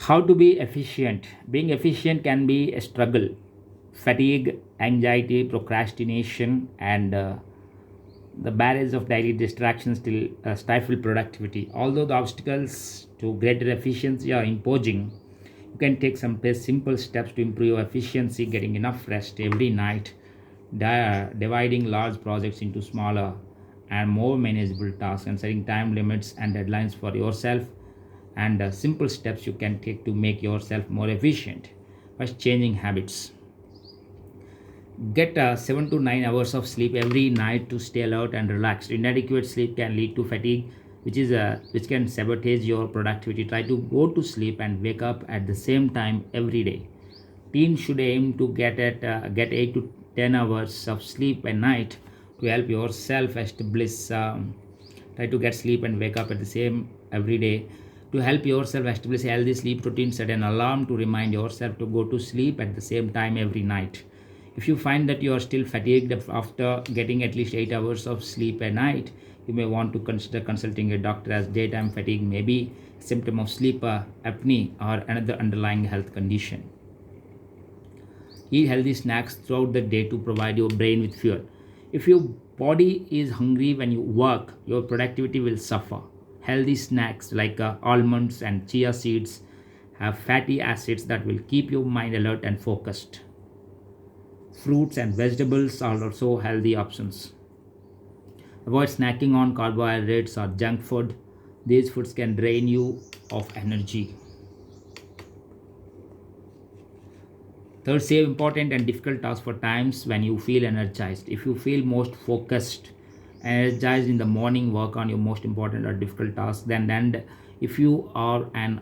How to be efficient? Being efficient can be a struggle. Fatigue, anxiety, procrastination, and the barriers of daily distractions still stifle productivity. Although the obstacles to greater efficiency are imposing, you can take some simple steps to improve your efficiency, getting enough rest every night, dividing large projects into smaller and more manageable tasks, and setting time limits and deadlines for yourself, and simple steps you can take to make yourself more efficient. First, changing habits. Get 7 to 9 hours of sleep every night to stay alert and relaxed. Inadequate sleep can lead to fatigue, which can sabotage your productivity. Try to go to sleep and wake up at the same time every day. Teens should aim to get 8 to 10 hours of sleep a night to help yourself establish. Try to get sleep and wake up at the same every day. To help yourself establish a healthy sleep routine, set an alarm to remind yourself to go to sleep at the same time every night. If you find that you are still fatigued after getting at least 8 hours of sleep a night, you may want to consider consulting a doctor, as daytime fatigue may be a symptom of sleep apnea or another underlying health condition. Eat healthy snacks throughout the day to provide your brain with fuel. If your body is hungry when you work, your productivity will suffer. Healthy snacks like almonds and chia seeds have fatty acids that will keep your mind alert and focused. Fruits and vegetables are also healthy options. Avoid snacking on carbohydrates or junk food. These foods can drain you of energy. Third, save important and difficult tasks for times when you feel energized. If you feel most focused, energized in the morning, work on your most important or difficult tasks. And if you are an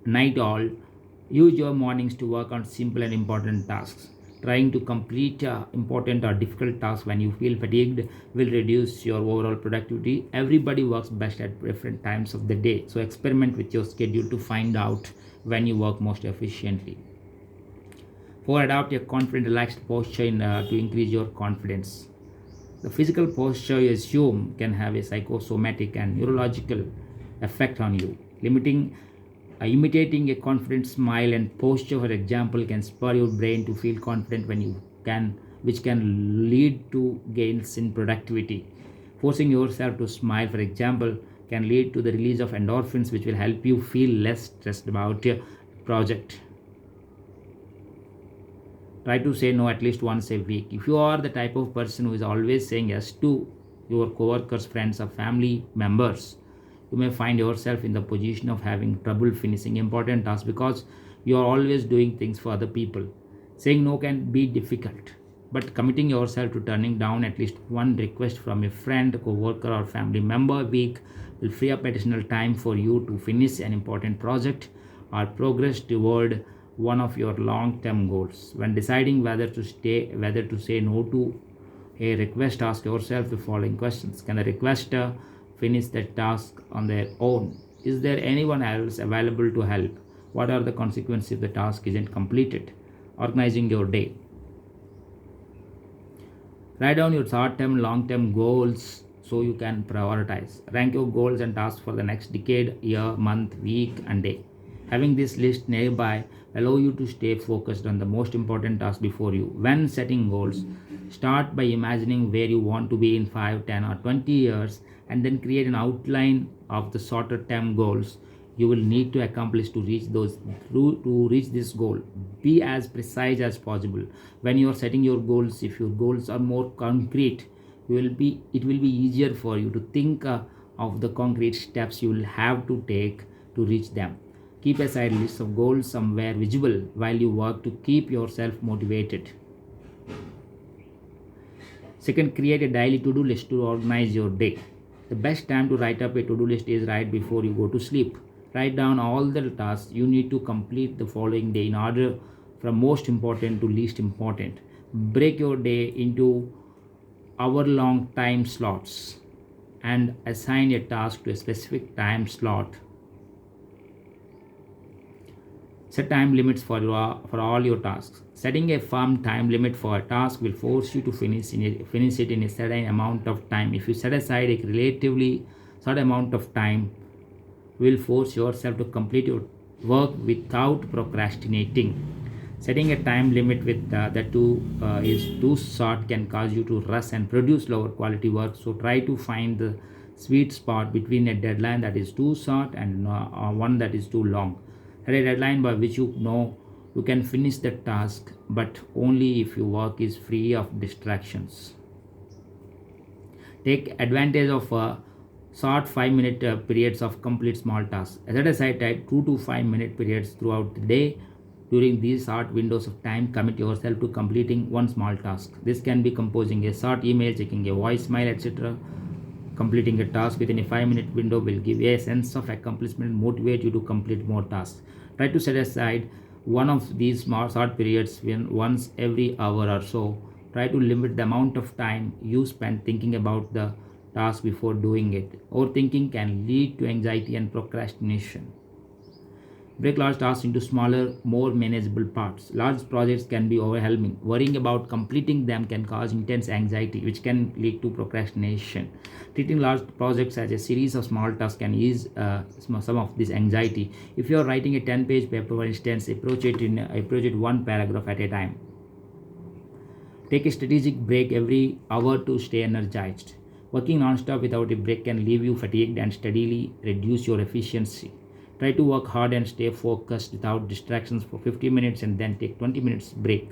night owl, use your mornings to work on simple and important tasks. Trying to complete important or difficult tasks when you feel fatigued will reduce your overall productivity. Everybody works best at different times of the day, so experiment with your schedule to find out when you work most efficiently. 4. Adopt a confident, relaxed posture to increase your confidence. The physical posture you assume can have a psychosomatic and neurological effect on you. Imitating a confident smile and posture, for example, can spur your brain to feel confident when you can, which can lead to gains in productivity. Forcing yourself to smile, for example, can lead to the release of endorphins, which will help you feel less stressed about your project. Try to say no at least once a week. If you are the type of person who is always saying yes to your coworkers, friends, or family members, you may find yourself in the position of having trouble finishing important tasks because you are always doing things for other people. Saying no can be difficult, but committing yourself to turning down at least one request from a friend, coworker, or family member a week will free up additional time for you to finish an important project or progress toward one of your long-term goals. When deciding whether to say no to a request, ask yourself the following questions. Can the requester finish that task on their own? Is there anyone else available to help? What are the consequences if the task isn't completed? Organizing your day. Write down your short-term, long-term goals so you can prioritize. Rank your goals and tasks for the next decade, year, month, week, and day. Having this list nearby allow you to stay focused on the most important task before you. When setting goals, start by imagining where you want to be in 5, 10, or 20 years, and then create an outline of the shorter term goals you will need to accomplish to reach this goal. Be as precise as possible when you are setting your goals. If your goals are more concrete, it will be easier for you to think of the concrete steps you will have to take to reach them. Keep a side list of goals somewhere visible while you work to keep yourself motivated. Second, create a daily to-do list to organize your day. The best time to write up a to-do list is right before you go to sleep. Write down all the tasks you need to complete the following day in order from most important to least important. Break your day into hour-long time slots and assign a task to a specific time slot. Set time limits for all your tasks. Setting a firm time limit for a task will force you to finish it in a certain amount of time. If you set aside a relatively short amount of time, will force yourself to complete work without procrastinating. Setting a time limit with that too is too short can cause you to rush and produce lower quality work. So try to find the sweet spot between a deadline that is too short and one that is too long. Set a deadline by which you know you can finish the task, but only if your work is free of distractions. Take advantage of short 5 minute periods of complete small tasks. Set aside 2 to 5 minute periods throughout the day. During these short windows of time, commit yourself to completing one small task. This can be composing a short email, checking a voicemail, etc. Completing a task within a 5 minute window will give you a sense of accomplishment and motivate you to complete more tasks. Try to set aside one of these small short periods once every hour or so. Try to limit the amount of time you spend thinking about the task before doing it. Overthinking can lead to anxiety and procrastination. Break large tasks into smaller, more manageable parts. Large projects can be overwhelming. Worrying about completing them can cause intense anxiety, which can lead to procrastination. Treating large projects as a series of small tasks can ease some of this anxiety. If you are writing a 10-page paper, for instance, approach it one paragraph at a time. Take a strategic break every hour to stay energized. Working non-stop without a break can leave you fatigued and steadily reduce your efficiency. Try to work hard and stay focused without distractions for 50 minutes and then take 20 minutes break.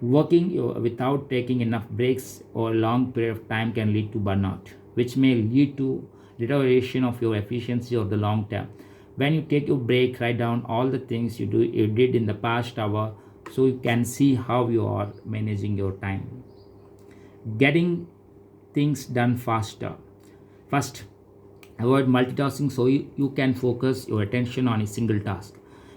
Working without taking enough breaks or a long period of time can lead to burnout, which may lead to deterioration of your efficiency over the long term. When you take your break, write down all the things you did in the past hour so you can see how you are managing your time. Getting things done faster. First, avoid multitasking so you can focus your attention on a single task.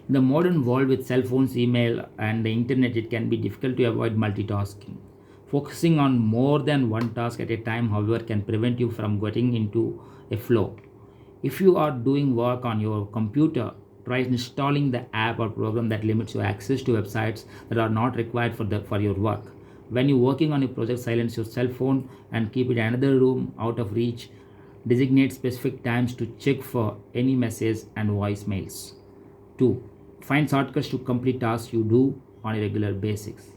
In the modern world with cell phones, email, and the internet, it can be difficult to avoid multitasking. Focusing on more than one task at a time, however, can prevent you from getting into a flow. If you are doing work on your computer, try installing the app or program that limits your access to websites that are not required for your work. When you're working on a project, silence your cell phone and keep it in another room out of reach. Designate specific times to check for any messages and voicemails. 2. Find shortcuts to complete tasks you do on a regular basis.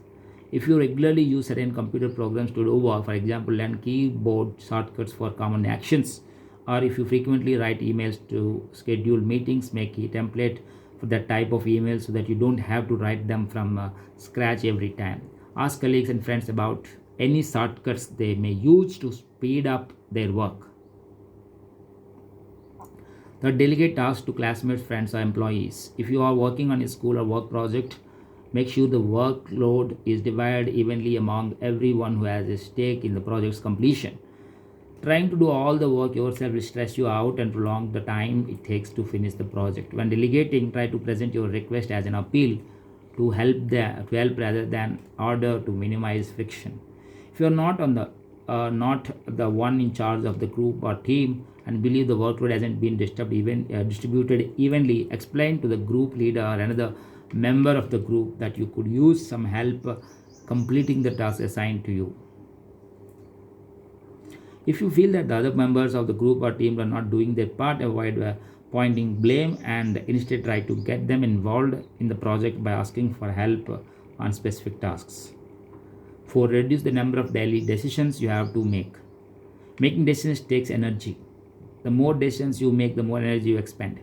If you regularly use certain computer programs to do work, for example, learn keyboard shortcuts for common actions, or if you frequently write emails to schedule meetings, make a template for that type of email so that you don't have to write them from scratch every time. Ask colleagues and friends about any shortcuts they may use to speed up their work. The delegate tasks to classmates, friends, or employees. If you are working on a school or work project, make sure the workload is divided evenly among everyone who has a stake in the project's completion. Trying to do all the work yourself will stress you out and prolong the time it takes to finish the project. When delegating, try to present your request as an appeal to help rather than order to minimize friction. If you are not the one in charge of the group or team and believe the workload hasn't been distributed evenly, explain to the group leader or another member of the group that you could use some help completing the task assigned to you. If you feel that the other members of the group or team are not doing their part, avoid pointing blame and instead try to get them involved in the project by asking for help on specific tasks. 4. Reduce the number of daily decisions you have to make. Making decisions takes energy. The more decisions you make, the more energy you expend.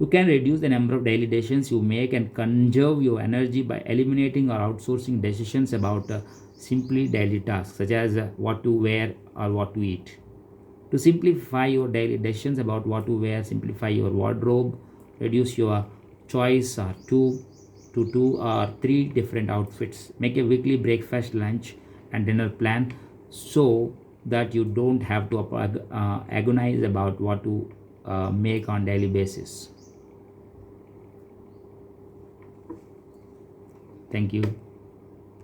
You can reduce the number of daily decisions you make and conserve your energy by eliminating or outsourcing decisions about simply daily tasks, such as what to wear or what to eat. To simplify your daily decisions about what to wear, simplify your wardrobe, reduce your choice or two or three different outfits. Make a weekly breakfast, lunch, and dinner plan so that you don't have to agonize about what to make on daily basis. Thank you.